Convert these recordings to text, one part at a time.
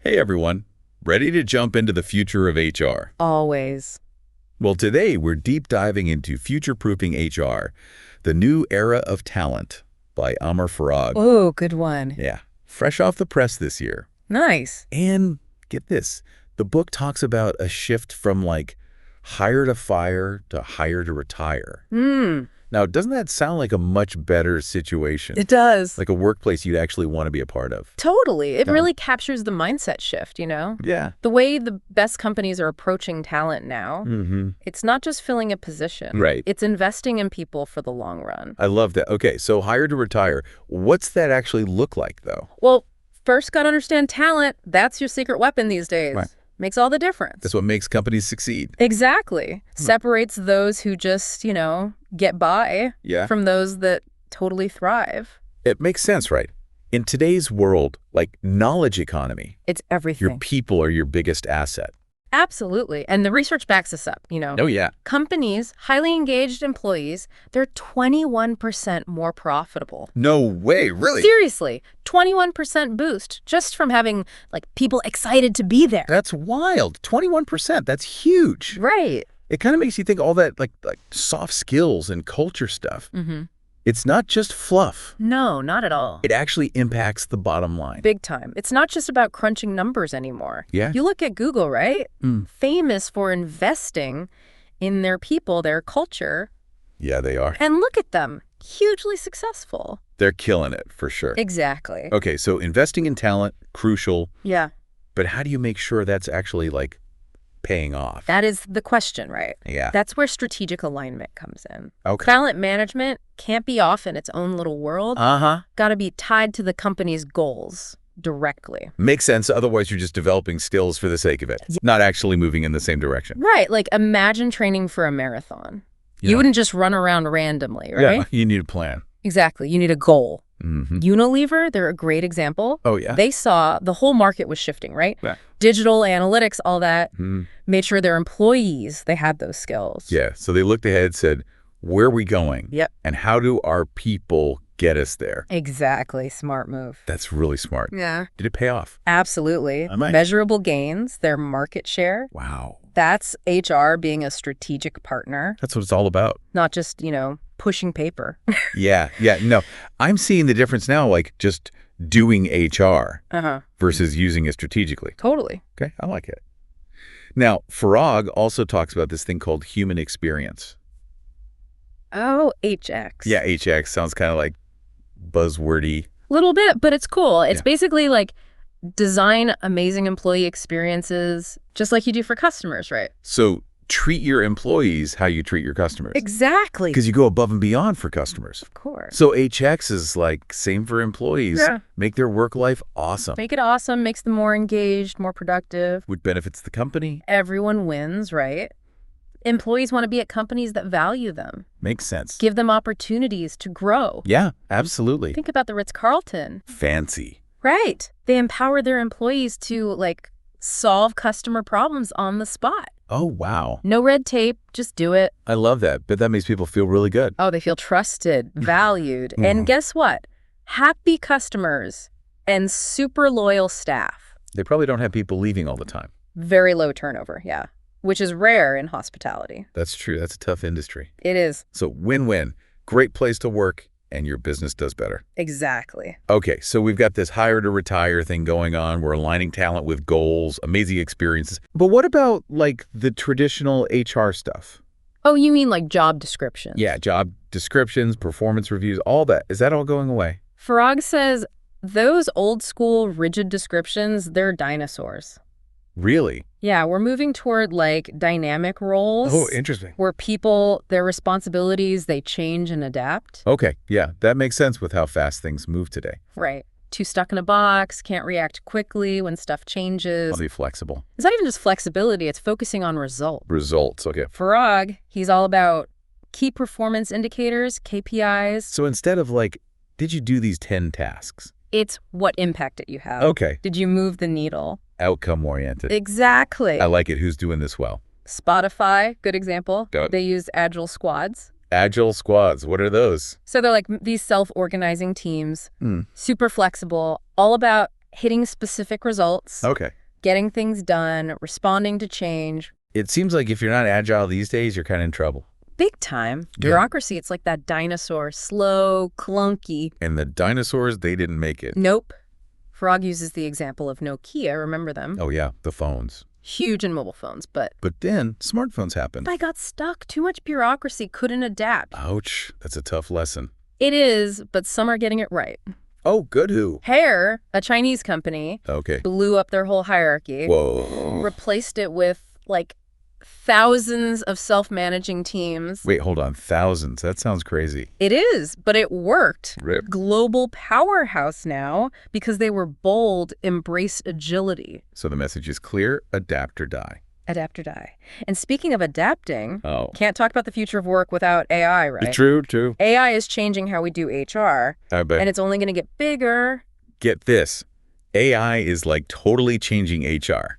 Hey everyone, ready to jump into the future of HR? Always. Well, today we're deep diving into future-proofing HR, the new era of talent by Amr Farag. Oh, good one. Yeah, fresh off the press this year. Nice. And get this, the book talks about a shift from hire to fire to hire to retire. Now, doesn't that sound like a much better situation? It does. Like a workplace you'd actually want to be a part of. Totally. It Yeah. really captures the mindset shift, you know? Yeah. The way the best companies are approaching talent now, it's not just filling a position. Right. It's investing in people for the long run. I love that. Okay, so hire to retire. What's that actually look like, though? Well, first got to understand talent. That's your secret weapon these days. Right. Makes all the difference. That's what makes companies succeed. Exactly. Separates those who just, get by Yeah. from those that totally thrive. It makes sense, right? In today's world, knowledge economy, It's everything. your people are your biggest asset. Absolutely. And the research backs this up, Oh, yeah. Companies, highly engaged employees, they're 21% more profitable. No way, really? Seriously, 21% boost just from having people excited to be there. That's wild. 21%. That's huge. Right. It kind of makes you think all that like soft skills and culture stuff. It's not just fluff. No, not at all. It actually impacts the bottom line. Big time. It's not just about crunching numbers anymore. Yeah. You look at Google, right? Famous for investing in their people, their culture, Yeah, they are. and look at them. Hugely successful. They're killing it, for sure. Exactly. Okay, so investing in talent, crucial. Yeah. But how do you make sure that's actually paying off? That is the question, right? Yeah. That's where strategic alignment comes in. Okay. Talent management can't be off in its own little world. Got to be tied to the company's goals directly. Makes sense. Otherwise, you're just developing skills for the sake of it, not actually moving in the same direction. Right. Imagine training for a marathon. Yeah. You wouldn't just run around randomly, right? Yeah, you need a plan. Exactly. You need a goal. Mm-hmm. Unilever, they're a great example. Oh, yeah? They saw the whole market was shifting, right? Yeah. Digital analytics, all that. Made sure their employees, they had those skills. Yeah, so they looked ahead, said, where are we going? Yep. And how do our people get us there? Exactly. Smart move. That's really smart. Yeah. Did it pay off? Absolutely. I might. Measurable gains, their market share. Wow. That's HR being a strategic partner, That's what it's all about. not just, pushing paper. Yeah, no. I'm seeing the difference now, just doing HR versus using it strategically. Totally. Okay, I like it. Now, Farag also talks about this thing called human experience. Oh, HX. Yeah, HX sounds kind of buzzwordy. Little bit, but it's cool. It's Yeah. basically design amazing employee experiences just like you do for customers, right? So treat your employees how you treat your customers. Exactly. Because you go above and beyond for customers. Of course. So HX is same for employees. Yeah. Make their work life awesome. Make it awesome, makes them more engaged, more productive. Which benefits the company. Everyone wins, right? Employees want to be at companies that value them, Makes sense. give them opportunities to grow. Yeah, absolutely. Think about the Ritz-Carlton. Fancy. Right. They empower their employees to solve customer problems on the spot. Oh, wow. No red tape, just do it. I love that. But that makes people feel really good. Oh, they feel trusted, valued. And guess what? Happy customers and super loyal staff. They probably don't have people leaving all the time. Very low turnover, yeah. Which is rare in hospitality. That's true. That's a tough industry. It is. So win-win. Great place to work, and your business does better. Exactly. Okay, so we've got this hire to retire thing going on. We're aligning talent with goals, amazing experiences. But what about the traditional HR stuff? Oh, you mean job descriptions? Yeah, job descriptions, performance reviews, all that. Is that all going away? Farag says those old school rigid descriptions, they're dinosaurs. Really? Yeah, we're moving toward dynamic roles. Oh, interesting. Where people, their responsibilities, they change and adapt. Okay, yeah, that makes sense with how fast things move today. Right. Too stuck in a box, can't react quickly when stuff changes. I'll be flexible. It's not even just flexibility, it's focusing on results. Results, okay. Farag, he's all about key performance indicators, KPIs. So instead of did you do these 10 tasks? It's what impact did you have? Okay. Did you move the needle? Outcome-oriented. Exactly. I like it. Who's doing this well? Spotify, good example. Got it. They use agile squads. Agile squads. What are those? So they're these self-organizing teams, super flexible, all about Hitting specific results, Okay. getting things done, responding to change. It seems like if you're not agile these days, you're kind of in trouble. Big time. Yeah. Bureaucracy, it's like that dinosaur, slow, clunky. And the dinosaurs, they didn't make it. Nope. Farag uses the example of Nokia, remember them? Oh, yeah, the phones. Huge in mobile phones, but But then smartphones happened. I got stuck. Too much bureaucracy, couldn't adapt. Ouch, that's a tough lesson. It is, but some are getting it right. Oh, good who? Hair, a Chinese company, Okay. blew up their whole hierarchy, Whoa. replaced it with, like, thousands of self-managing teams. Wait, hold on. Thousands. That sounds crazy. It is, but it worked. Rip. Global powerhouse now because they were bold, embraced agility. So the message is clear: adapt or die. Adapt or die. And speaking of adapting, Oh. can't talk about the future of work without AI, right? True, true. AI is changing how we do HR, I bet. and it's only going to get bigger. Get this. AI is like totally changing HR.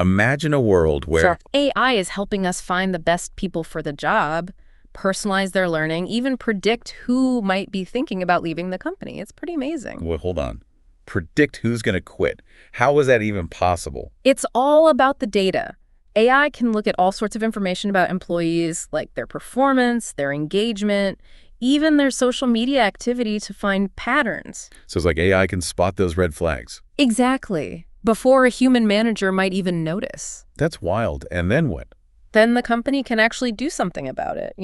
Imagine a world where... So AI is helping us find the best people for the job, personalize their learning, even predict who might be thinking about leaving the company. It's pretty amazing. Well, hold on. Predict who's going to quit. How is that even possible? It's all about the data. AI can look at all sorts of information about employees, like their performance, their engagement, even their social media activity to find patterns. So it's like AI can spot those red flags. Exactly. Before a human manager might even notice. That's wild. And then what? Then the company can actually do something about it,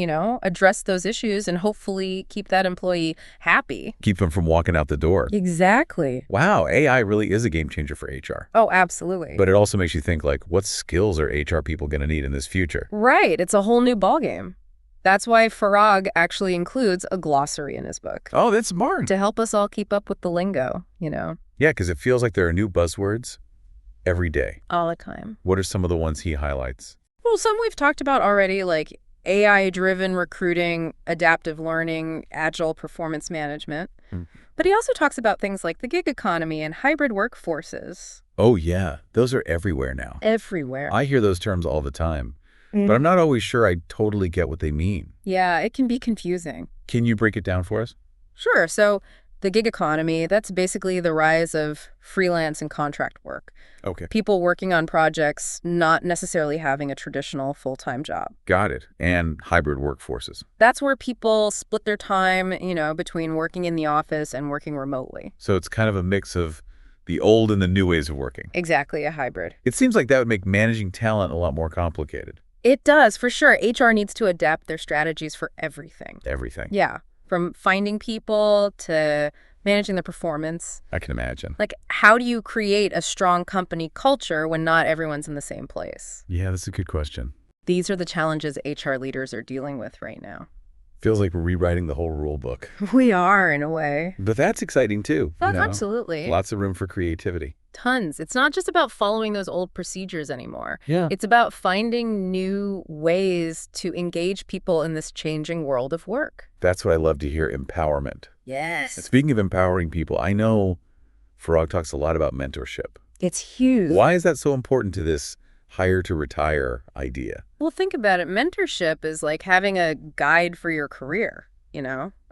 address those issues and hopefully keep that employee happy. Keep them from walking out the door. Exactly. Wow, AI really is a game changer for HR. Oh, absolutely. But it also makes you think, like, what skills are HR people going to need in this future? Right. It's a whole new ballgame. That's why Farag actually includes a glossary in his book. Oh, that's smart. To help us all keep up with the lingo, Yeah, because it feels like there are new buzzwords every day. all the time. What are some of the ones he highlights? Well, some we've talked about already, like AI-driven recruiting, adaptive learning, agile performance management. But he also talks about things like the gig economy and hybrid workforces. Oh, yeah. Those are everywhere now. Everywhere. I hear those terms all the time, but I'm not always sure I totally get what they mean. Yeah, it can be confusing. Can you break it down for us? Sure. So the gig economy, that's basically the rise of freelance and contract work. Okay. People working on projects, not necessarily having a traditional full-time job. Got it. And hybrid workforces. That's where people split their time, between working in the office and working remotely. So it's kind of a mix of the old and the new ways of working. Exactly, a hybrid. It seems like that would make managing talent a lot more complicated. It does, for sure. HR needs to adapt their strategies for everything. Everything. Yeah, from finding people to managing the performance. I can imagine. Like, how do you create a strong company culture when not everyone's in the same place? Yeah, that's a good question. These are the challenges HR leaders are dealing with right now. Feels like we're rewriting the whole rule book. We are, in a way. But that's exciting, too. Oh, absolutely. Lots of room for creativity. Tons. It's not just about following those old procedures anymore. Yeah. It's about finding new ways to engage people in this changing world of work. That's what I love to hear, empowerment. Yes. And speaking of empowering people, I know Farag talks a lot about mentorship. It's huge. Why is that so important to this hire to retire idea? Well, think about it. Mentorship is like having a guide for your career,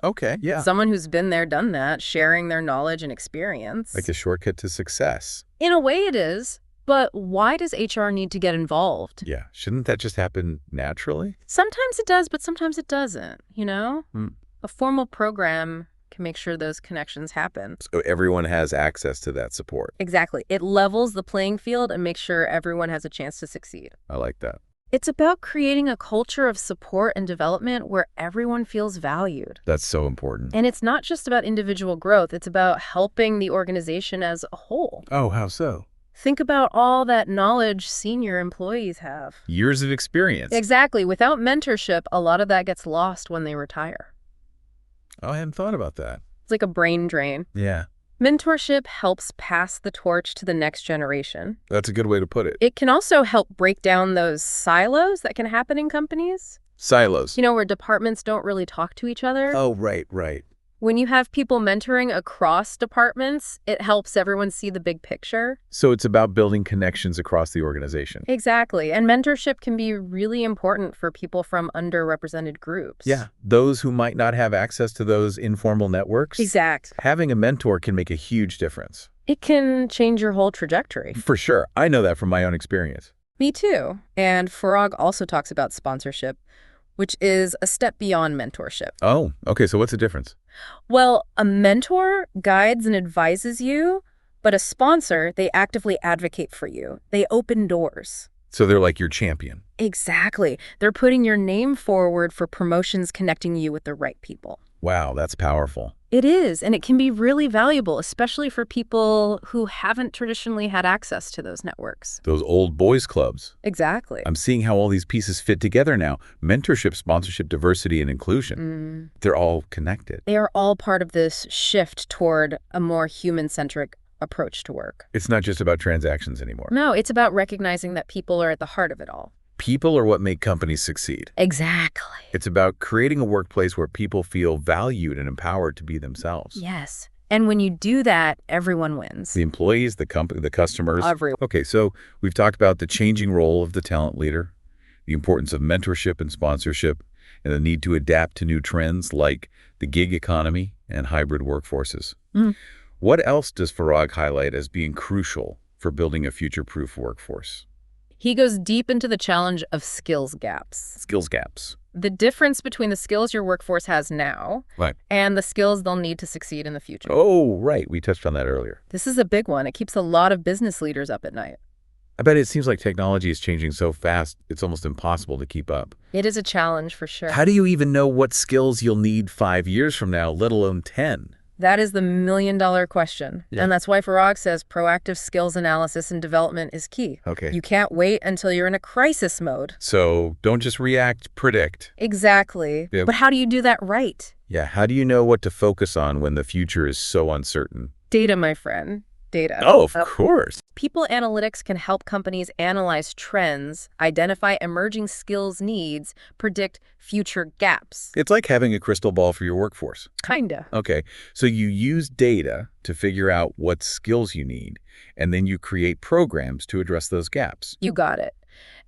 Okay, yeah. Someone who's been there, done that, sharing their knowledge and experience. Like a shortcut to success. In a way it is, but why does HR need to get involved? Yeah. Shouldn't that just happen naturally? Sometimes it does, but sometimes it doesn't, A formal program can make sure those connections happen. So everyone has access to that support. Exactly. It levels the playing field and makes sure everyone has a chance to succeed. I like that. It's about creating a culture of support and development where everyone feels valued. That's so important. And it's not just about individual growth. It's about helping the organization as a whole. Oh, how so? Think about all that knowledge senior employees have. Years of experience. Exactly. Without mentorship, a lot of that gets lost when they retire. Oh, I hadn't thought about that. It's like a brain drain. Yeah. Mentorship helps pass the torch to the next generation. That's a good way to put it. It can also help break down those silos that can happen in companies. Silos. Where departments don't really talk to each other. Oh, right, right. When you have people mentoring across departments, it helps everyone see the big picture. So it's about building connections across the organization. Exactly. And mentorship can be really important for people from underrepresented groups. Yeah. Those who might not have access to those informal networks. Exact. Having a mentor can make a huge difference. It can change your whole trajectory. For sure. I know that from my own experience. Me too. And Farag also talks about sponsorship, which is a step beyond mentorship. Oh, okay. So what's the difference? Well, a mentor guides and advises you, but a sponsor, they actively advocate for you. They open doors. So they're like your champion. Exactly. They're putting your name forward for promotions, connecting you with the right people. Wow, that's powerful. It is, and it can be really valuable, especially for people who haven't traditionally had access to those networks. Those old boys clubs. Exactly. I'm seeing how all these pieces fit together now. Mentorship, sponsorship, diversity, and inclusion. They're all connected. They are all part of this shift toward a more human-centric approach to work. It's not just about transactions anymore. No, it's about recognizing that people are at the heart of it all. People are what make companies succeed. Exactly. It's about creating a workplace where people feel valued and empowered to be themselves. Yes. And when you do that, everyone wins. The employees, the company, the customers. Everyone. Okay, so we've talked about the changing role of the talent leader, the importance of mentorship and sponsorship, and the need to adapt to new trends like the gig economy and hybrid workforces. What else does Farag highlight as being crucial for building a future-proof workforce? He goes deep into the challenge of skills gaps. Skills gaps. The difference between the skills your workforce has now Right. and the skills they'll need to succeed in the future. Oh, right. We touched on that earlier. This is a big one. It keeps a lot of business leaders up at night. I bet it seems like technology is changing so fast, it's almost impossible to keep up. It is a challenge for sure. How do you even know what skills you'll need 5 years from now, let alone 10? That is the million-dollar question. Yeah. And that's why Farag says proactive skills analysis and development is key. Okay. You can't wait until you're in a crisis mode. So don't just react, predict. Exactly. Yeah. But how do you do that right? Yeah, how do you know what to focus on when the future is so uncertain? Data, my friend. Data. Oh, of course. People analytics can help companies analyze trends, identify emerging skills needs, predict future gaps. It's like having a crystal ball for your workforce. Kinda. Okay, so you use data to figure out what skills you need, and then you create programs to address those gaps. You got it.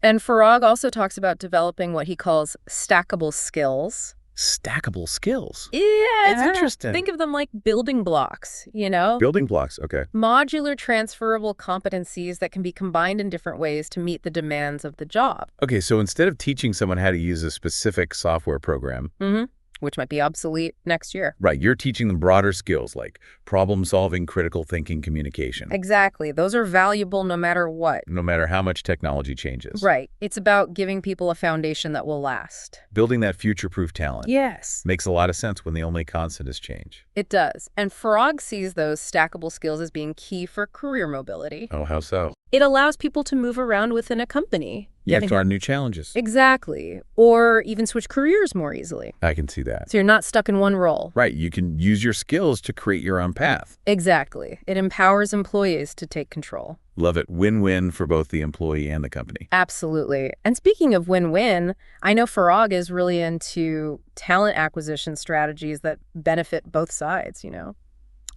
And Farag also talks about developing what he calls stackable skills. Stackable skills. Yeah, It's interesting. Think of them like building blocks, you know? Building blocks, okay. Modular transferable competencies that can be combined in different ways to meet the demands of the job. Okay, so instead of teaching someone how to use a specific software program, Which might be obsolete next year. right, you're teaching them broader skills like problem-solving, critical thinking, communication, Exactly. Those are valuable no matter what. no matter how much technology changes. Right. It's about giving people a foundation that will last. Building that future-proof talent Yes. makes a lot of sense when the only constant is change. It does. And Farag sees those stackable skills as being key for career mobility. Oh, how so? It allows people to move around within a company. Yeah, try new challenges. Exactly. Or even switch careers more easily. I can see that. So you're not stuck in one role. Right, you can use your skills to create your own path. Exactly. It empowers employees to take control. Love it. Win-win for both the employee and the company. Absolutely. And speaking of win-win, I know Farag is really into talent acquisition strategies that benefit both sides, you know?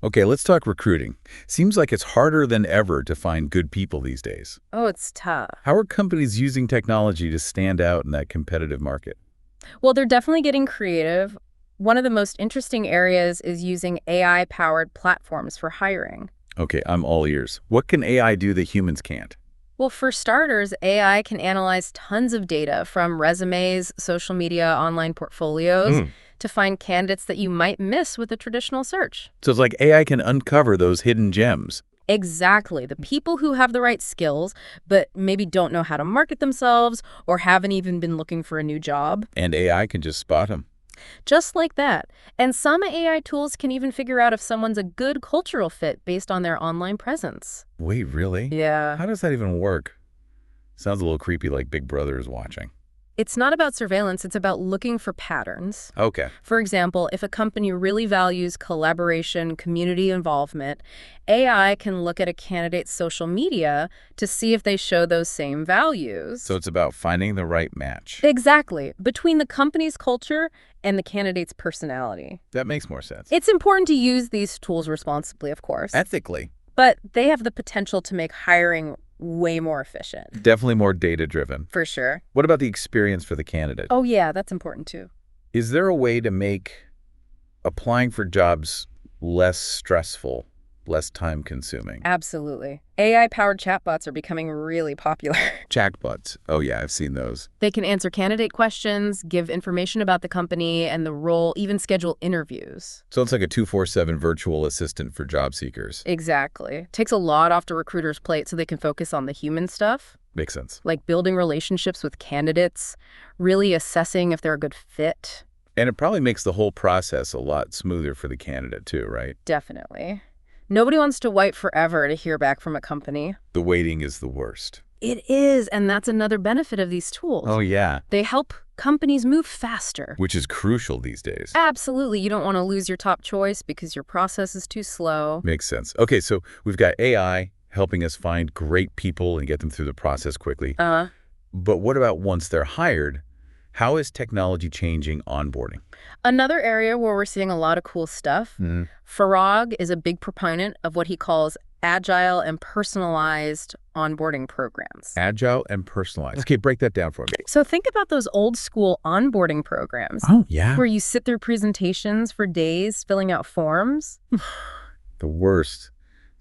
Okay, let's talk recruiting. Seems like it's harder than ever to find good people these days. Oh, it's tough. How are companies using technology to stand out in that competitive market? Well, they're definitely getting creative. One of the most interesting areas is using AI-powered platforms for hiring. Okay, I'm all ears. What can AI do that humans can't? Well, for starters, AI can analyze tons of data from resumes, social media, online portfolios to find candidates that you might miss with a traditional search. So it's like AI can uncover those hidden gems. Exactly. The people who have the right skills, but maybe don't know how to market themselves or haven't even been looking for a new job. And AI can just spot them. Just like that. And some AI tools can even figure out if someone's a good cultural fit based on their online presence. Wait, really? Yeah. How does that even work? Sounds a little creepy, like Big Brother is watching. It's not about surveillance, it's about looking for patterns. Okay. For example, if a company really values collaboration, community involvement, AI can look at a candidate's social media to see if they show those same values. So it's about finding the right match. Exactly, between the company's culture and the candidate's personality. That makes more sense. It's important to use these tools responsibly, of course, Ethically. but they have the potential to make hiring way more efficient. Definitely more data-driven. For sure. What about the experience for the candidate? Oh, yeah, that's important too. Is there a way to make applying for jobs less stressful, less time-consuming. Absolutely. AI-powered chatbots are becoming really popular. Chatbots. Oh, yeah, I've seen those. They can answer candidate questions, give information about the company and the role, even schedule interviews. So it's like a 24/7 virtual assistant for job seekers. Exactly. Takes a lot off the recruiter's plate so they can focus on the human stuff, Makes sense. like building relationships with candidates, really assessing if they're a good fit. And it probably makes the whole process a lot smoother for the candidate too, right? Definitely. Nobody wants to wait forever to hear back from a company. The waiting is the worst. It is, and that's another benefit of these tools. Oh, yeah. They help companies move faster. Which is crucial these days. Absolutely. You don't want to lose your top choice because your process is too slow. Makes sense. Okay, so we've got AI helping us find great people and get them through the process quickly. But what about once they're hired? How is technology changing onboarding? Another area where we're seeing a lot of cool stuff, Farag is a big proponent of what he calls agile and personalized onboarding programs. Agile and personalized. Okay, break that down for me. So think about those old school onboarding programs. Oh, yeah. Where you sit through presentations for days filling out forms. The worst.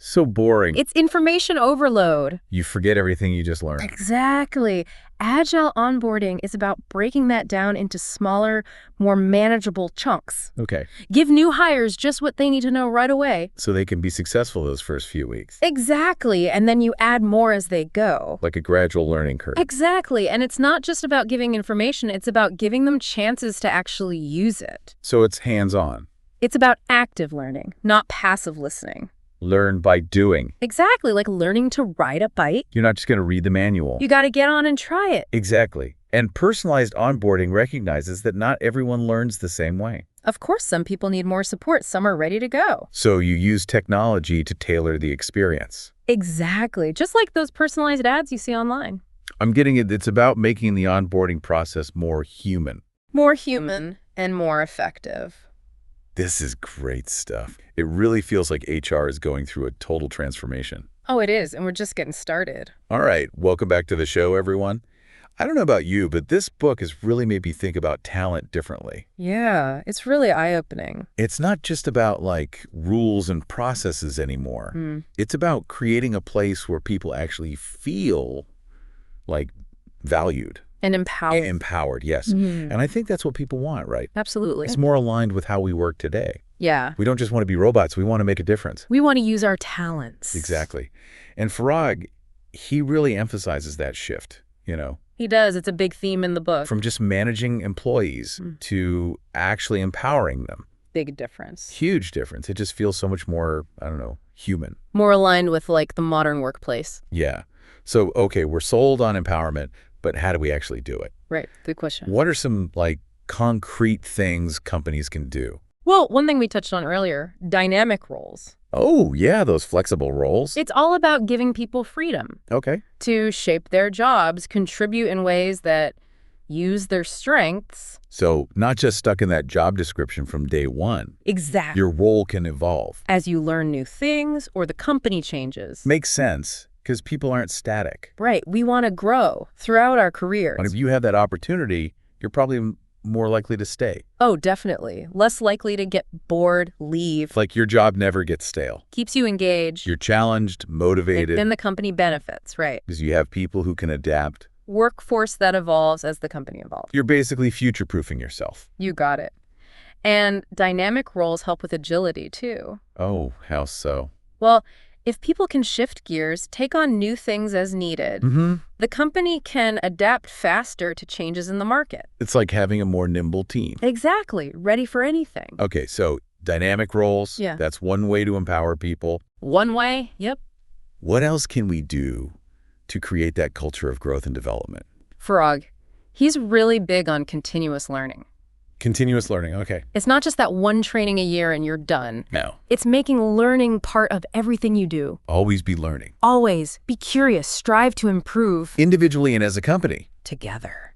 So boring. It's information overload. You forget everything you just learned. Exactly. Agile onboarding is about breaking that down into smaller, more manageable chunks. Okay. Give new hires just what they need to know right away. So they can be successful those first few weeks. Exactly. And then you add more as they go. Like a gradual learning curve. Exactly. And it's not just about giving information, it's about giving them chances to actually use it. So it's hands-on. It's about active learning, not passive listening. Learn by doing. Exactly, like learning to ride a bike. You're not just going to read the manual. You got to get on and try it. Exactly. And personalized onboarding recognizes that not everyone learns the same way. Of course, some people need more support. Some are ready to go. So you use technology to tailor the experience. Exactly. Just like those personalized ads you see online. I'm getting it. It's about making the onboarding process more human. More human and more effective. This is great stuff. It really feels like HR is going through a total transformation. Oh, it is, and we're just getting started. All right, welcome back to the show, everyone. I don't know about you, but this book has really made me think about talent differently. Yeah, it's really eye-opening. It's not just about, like, rules and processes anymore. It's about creating a place where people actually feel, like, valued. And empowered. Empowered, yes. And I think that's what people want, right? Absolutely. It's more aligned with how we work today. Yeah. We don't just want to be robots. We want to make a difference. We want to use our talents. Exactly. And Farag, he really emphasizes that shift, you know. He does. It's a big theme in the book. From just managing employees to actually empowering them. Big difference. Huge difference. It just feels so much more, I don't know, human. More aligned with, like, the modern workplace. Yeah. So, okay, we're sold on empowerment, but how do we actually do it? Right. Good question. What are some, like, concrete things companies can do? Well, one thing we touched on earlier, dynamic roles. Oh, yeah, those flexible roles. It's all about giving people freedom Okay. to shape their jobs, contribute in ways that use their strengths. So not just stuck in that job description from day one. Exactly. Your role can evolve. As you learn new things or the company changes. Makes sense, because people aren't static. Right. We want to grow throughout our careers. And if you have that opportunity, you're probably more likely to stay. Oh, definitely. Less likely to get bored, leave. Like your job never gets stale. Keeps you engaged. You're challenged, motivated. Then the company benefits, right? Because you have people who can adapt. Workforce that evolves as the company evolves. You're basically future-proofing yourself. You got it. And dynamic roles help with agility, too. Oh, how so? Well, if people can shift gears, take on new things as needed, the company can adapt faster to changes in the market. It's like having a more nimble team. Exactly. Ready for anything. Okay, so dynamic roles, Yeah. That's one way to empower people. One way? Yep. What else can we do to create that culture of growth and development? Farag, he's really big on continuous learning. Continuous learning, okay. It's not just that one training a year and you're done. No. It's making learning part of everything you do. Always be learning. Always be curious, strive to improve. Individually and as a company. Together.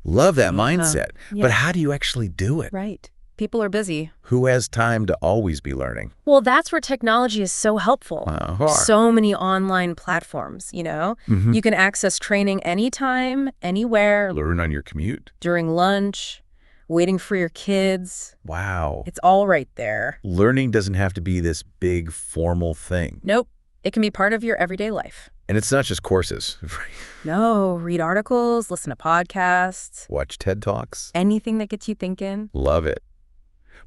Love that mindset. Yeah. But how do you actually do it? Right. People are busy. Who has time to always be learning? Well, that's where technology is so helpful. Uh-huh. So many online platforms, you know? You can access training anytime, anywhere, Learn on your commute. during lunch, waiting for your kids. Wow. It's all right there. Learning doesn't have to be this big formal thing. Nope. It can be part of your everyday life. And it's not just courses. No, read articles, listen to podcasts, Watch TED Talks. anything that gets you thinking. Love it.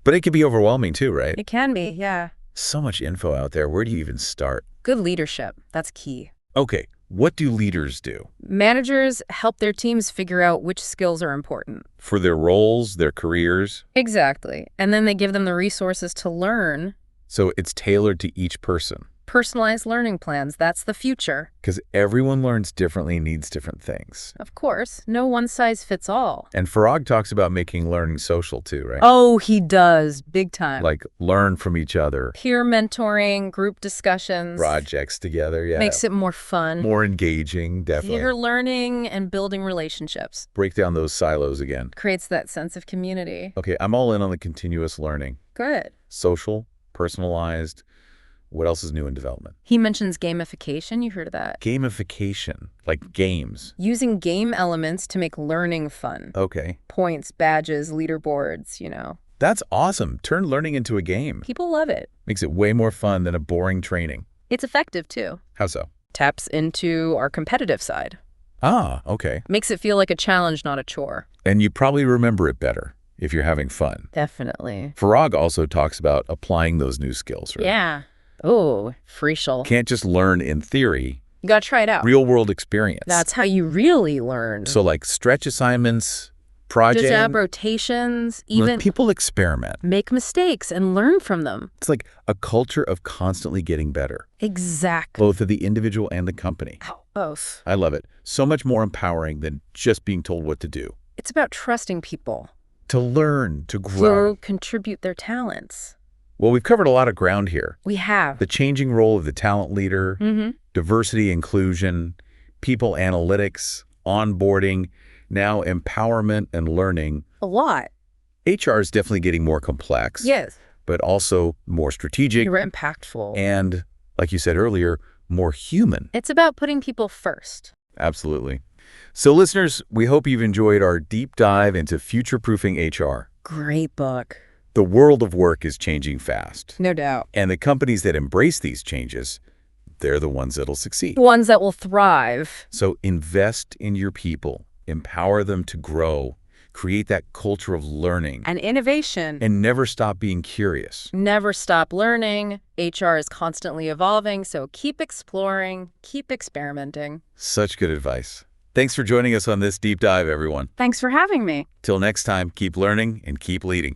But it can be overwhelming too, right? It can be, yeah. So much info out there. Where do you even start? Good leadership, that's key. Okay, what do leaders do? Managers help their teams figure out which skills are important. For their roles, their careers? Exactly. And then they give them the resources to learn. So it's tailored to each person. Personalized learning plans, that's the future. Because everyone learns differently and needs different things. Of course, no one size fits all. And Farag talks about making learning social too, right? Oh, he does, big time. Like learn from each other. Peer mentoring, group discussions. Projects together, yeah. Makes it more fun. More engaging, definitely. You're learning and building relationships. Break down those silos again. Creates that sense of community. Okay, I'm all in on the continuous learning. Good. Social, personalized. What else is new in development? He mentions gamification. You heard of that? Gamification, like games. Using game elements to make learning fun. Okay. Points, badges, leaderboards, That's awesome. Turn learning into a game. People love it. Makes it way more fun than a boring training. It's effective, too. How so? Taps into our competitive side. Ah, okay. Makes it feel like a challenge, not a chore. And you probably remember it better if you're having fun. Definitely. Farag also talks about applying those new skills, right? Yeah. Oh, freeshal. Can't just learn in theory. You gotta try it out. Real world experience. That's how you really learn. So like stretch assignments, projects. Job rotations, even people experiment. make mistakes and learn from them. It's like a culture of constantly getting better. Exactly. Both of the individual and the company. Both. I love it. So much more empowering than just being told what to do. It's about trusting people. To learn, to grow. To contribute their talents. Well, we've covered a lot of ground here. We have. The changing role of the talent leader, diversity, inclusion, people analytics, onboarding, now empowerment and learning. A lot. HR is definitely getting more complex. Yes. But also more strategic. You're impactful. And, like you said earlier, more human. It's about putting people first. Absolutely. So listeners, we hope you've enjoyed our deep dive into future-proofing HR. Great book. The world of work is changing fast. No doubt. And the companies that embrace these changes, they're the ones that'll succeed. The ones that will thrive. So invest in your people, empower them to grow, create that culture of learning. And innovation. And never stop being curious. Never stop learning. HR is constantly evolving, so keep exploring, keep experimenting. Such good advice. Thanks for joining us on this deep dive, everyone. Thanks for having me. Till next time, keep learning and keep leading.